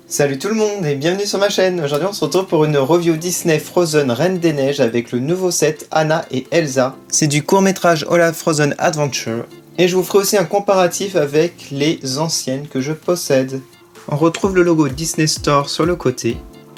Salut tout le monde et bienvenue sur ma chaîne. Aujourd'hui on se retrouve pour une review Disney Frozen Reine des Neiges avec le nouveau set Anna et Elsa. C'est du court-métrage Olaf Frozen Adventure. Et je vous ferai aussi un comparatif avec les anciennes que je possède. On retrouve le logo Disney Store sur le côté.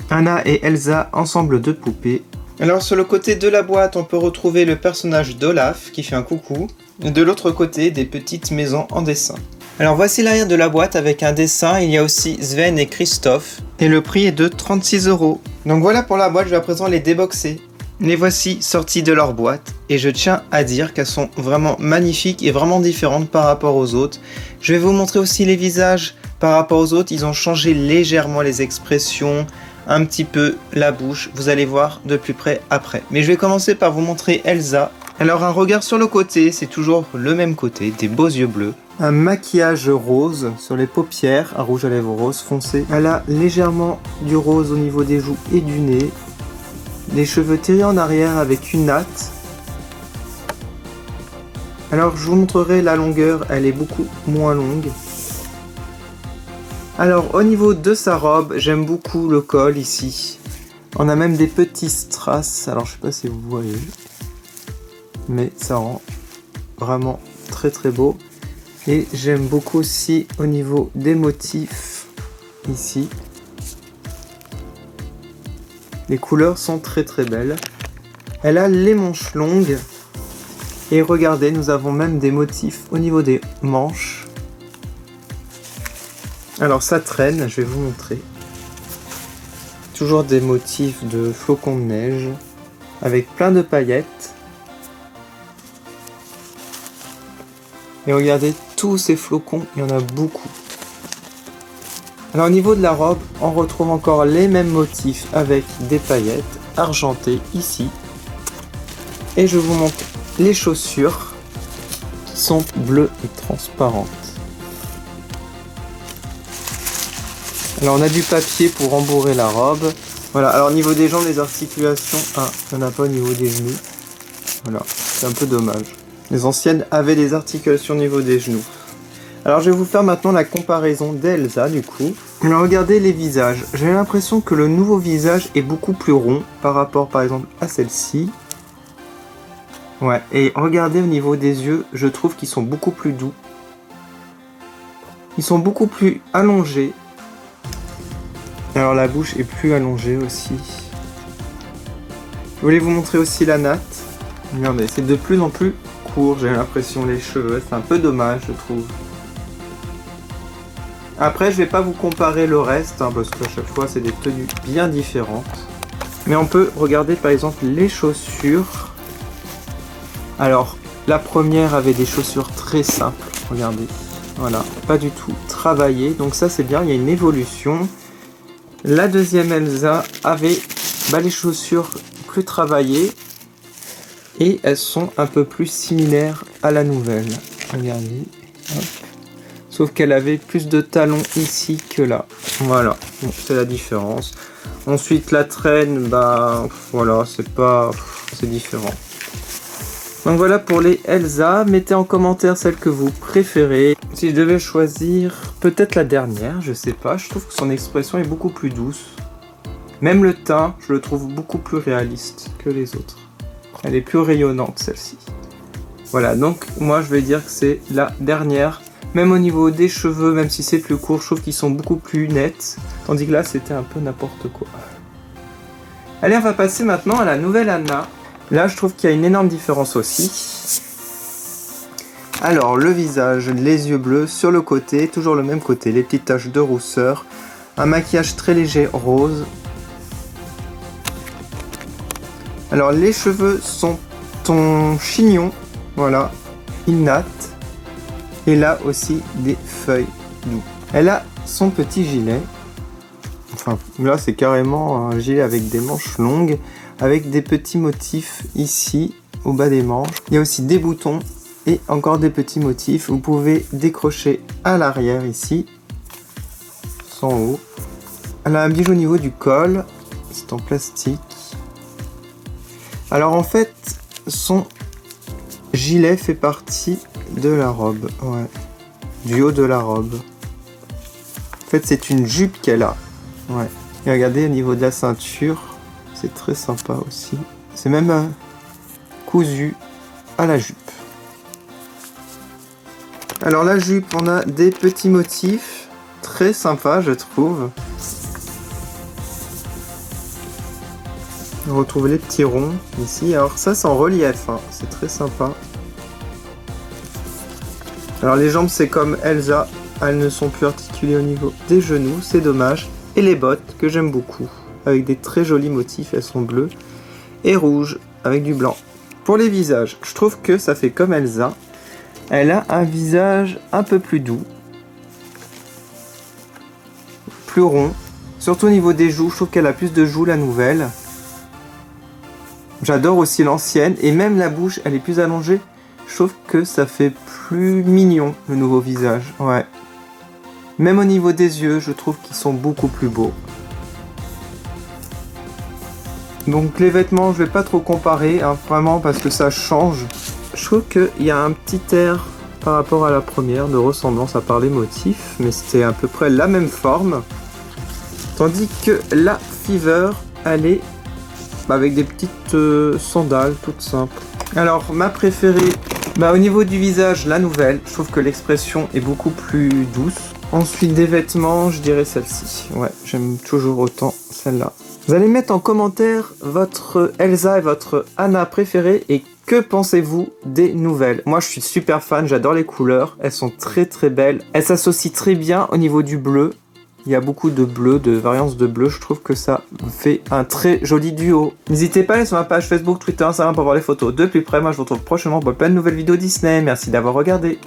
Anna et Elsa, ensemble de poupées. Alors sur le côté de la boîte, on peut retrouver le personnage d'Olaf qui fait un coucou. Et de l'autre côté, des petites maisons en dessin. Alors voici l'arrière de la boîte avec un dessin, il y a aussi Sven et Christophe. Et le prix est de 36 €. Donc voilà pour la boîte, je vais à présent les déboxer. Les voici sorties de leur boîte. Et je tiens à dire qu'elles sont vraiment magnifiques et vraiment différentes par rapport aux autres. Je vais vous montrer aussi les visages par rapport aux autres. Ils ont changé légèrement les expressions, un petit peu la bouche. Vous allez voir de plus près après. Mais je vais commencer par vous montrer Elsa. Alors un regard sur le côté, c'est toujours le même côté, des beaux yeux bleus. Un maquillage rose sur les paupières, un rouge à lèvres rose foncé. Elle a légèrement du rose au niveau des joues et du nez. Les cheveux tirés en arrière avec une natte. Alors je vous montrerai la longueur, elle est beaucoup moins longue. Alors au niveau de sa robe, j'aime beaucoup le col ici. On a même des petits strass, alors je sais pas si vous voyez. Mais ça rend vraiment très très beau. Et j'aime beaucoup aussi au niveau des motifs ici. Les couleurs sont très très belles. Elle a les manches longues. Et regardez, nous avons même des motifs au niveau des manches. Alors ça traîne, je vais vous montrer. Toujours des motifs de flocons de neige avec plein de paillettes. Et regardez tous ces flocons, il y en a beaucoup. Alors au niveau de la robe, on retrouve encore les mêmes motifs avec des paillettes argentées ici. Et je vous montre les chaussures qui sont bleues et transparentes. Alors on a du papier pour rembourrer la robe. Voilà, alors au niveau des jambes, les articulations, il n'y en a pas au niveau des genoux. Voilà, c'est un peu dommage. Les anciennes avaient des articulations au niveau des genoux. Alors je vais vous faire maintenant la comparaison d'Elsa du coup. Alors regardez les visages. J'ai l'impression que le nouveau visage est beaucoup plus rond par rapport par exemple à celle-ci. Ouais, et regardez au niveau des yeux, je trouve qu'ils sont beaucoup plus doux. Ils sont beaucoup plus allongés. Alors la bouche est plus allongée aussi. Je voulais vous montrer aussi la natte. Regardez, c'est de plus en plus court, j'ai l'impression, les cheveux. C'est un peu dommage, je trouve. Après, je vais pas vous comparer le reste, parce qu'à chaque fois, c'est des tenues bien différentes. Mais on peut regarder, par exemple, les chaussures. Alors, la première avait des chaussures très simples. Regardez. Voilà, pas du tout travaillées. Donc ça, c'est bien, il y a une évolution. La deuxième Elsa avait les chaussures plus travaillées. Et elles sont un peu plus similaires à la nouvelle. Regardez. Hop. Sauf qu'elle avait plus de talons ici que là. Voilà. Bon, c'est la différence. Ensuite, la traîne, voilà, c'est différent. Donc voilà pour les Elsa. Mettez en commentaire celle que vous préférez. Si je devais choisir, peut-être la dernière, je sais pas. Je trouve que son expression est beaucoup plus douce. Même le teint, je le trouve beaucoup plus réaliste que les autres. Elle est plus rayonnante celle-ci. Voilà, donc moi je vais dire que c'est la dernière. Même au niveau des cheveux, même si c'est plus court, je trouve qu'ils sont beaucoup plus nets. Tandis que là c'était un peu n'importe quoi. Allez, on va passer maintenant à la nouvelle Anna. Là je trouve qu'il y a une énorme différence aussi. Alors le visage, les yeux bleus sur le côté, toujours le même côté, les petites taches de rousseur. Un maquillage très léger rose. Alors les cheveux sont en chignon, voilà, une natte, et là aussi des feuilles doux. Elle a son petit gilet, enfin là c'est carrément un gilet avec des manches longues, avec des petits motifs ici, au bas des manches. Il y a aussi des boutons et encore des petits motifs. Vous pouvez décrocher à l'arrière ici, en haut. Elle a un bijou au niveau du col, c'est en plastique. Alors en fait, son gilet fait partie de la robe, ouais, du haut de la robe. En fait, c'est une jupe qu'elle a. Ouais. Et regardez au niveau de la ceinture, c'est très sympa aussi. C'est même cousu à la jupe. Alors la jupe, on a des petits motifs très sympas, je trouve. On retrouve les petits ronds ici. Alors ça, c'est en relief, hein. C'est très sympa. Alors les jambes, c'est comme Elsa. Elles ne sont plus articulées au niveau des genoux, c'est dommage. Et les bottes, que j'aime beaucoup, avec des très jolis motifs. Elles sont bleues et rouges, avec du blanc. Pour les visages, je trouve que ça fait comme Elsa. Elle a un visage un peu plus doux. Plus rond. Surtout au niveau des joues, je trouve qu'elle a plus de joues, la nouvelle. J'adore aussi l'ancienne, et même la bouche, elle est plus allongée. Je trouve que ça fait plus mignon, le nouveau visage. Ouais. Même au niveau des yeux, je trouve qu'ils sont beaucoup plus beaux. Donc les vêtements, je vais pas trop comparer, hein, vraiment, parce que ça change. Je trouve qu'il y a un petit air par rapport à la première de ressemblance à part les motifs, mais c'était à peu près la même forme. Tandis que la Fever, elle est avec des petites sandales toutes simples. Alors ma préférée, au niveau du visage, la nouvelle. Je trouve que l'expression est beaucoup plus douce. Ensuite des vêtements, je dirais celle-ci. Ouais, j'aime toujours autant celle-là. Vous allez mettre en commentaire votre Elsa et votre Anna préférée et que pensez-vous des nouvelles? Moi je suis super fan, j'adore les couleurs, elles sont très très belles. Elles s'associent très bien au niveau du bleu. Il y a beaucoup de bleu, de variances de bleu, je trouve que ça fait un très joli duo. N'hésitez pas à aller sur ma page Facebook, Twitter, Instagram pour voir les photos de plus près. Moi je vous retrouve prochainement pour plein de nouvelles vidéos Disney. Merci d'avoir regardé.